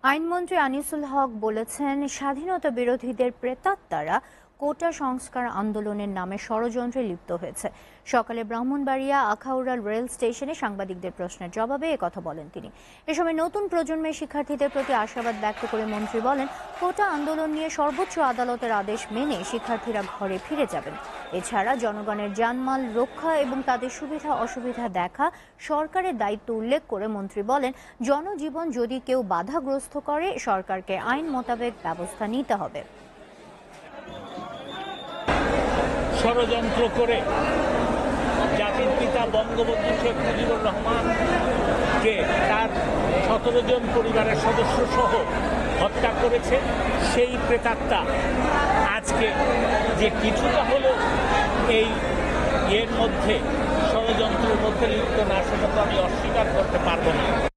আইনমন্ত্রী আনিসুল হক বলেছেন, স্বাধীনতা বিরোধীদের প্রেতাত্মারা কোটা সংস্কার আন্দোলনের নামে ষড়যন্ত্রে লিপ্ত হয়েছে। সকালে ব্রাহ্মণবাড়িয়া আখাউড়া রেল স্টেশনে সাংবাদিকদের প্রশ্নের জবাবে একথা বলেন তিনি। এ সময় নতুন প্রজন্মের শিক্ষার্থীদের প্রতি আশাবাদ ব্যক্ত করে মন্ত্রী বলেন, কোটা আন্দোলন নিয়ে সর্বোচ্চ আদালতের আদেশ মেনে শিক্ষার্থীরা ঘরে ফিরে যাবেন। এছাড়া জনগণের জানমাল রক্ষা এবং তাদের সুবিধা অসুবিধা দেখা সরকারের দায়িত্ব উল্লেখ করে মন্ত্রী বলেন, জনজীবন যদি কেউ বাধাগ্রস্ত করে সরকারকে আইন মোতাবেক ব্যবস্থা নিতে হবে। ষড়যন্ত্র করে জাতির পিতা বঙ্গবন্ধু শেখ মুজিবুর রহমানকে তার 17 জন পরিবারের সদস্য সহ হত্যা করেছে সেই প্রেতাত্মা আজকে যে কিছুটা হলো এই এর মধ্যে ষড়যন্ত্রের মধ্যে লিপ্ত না, সেটা তো আমি অস্বীকার করতে পারবো না।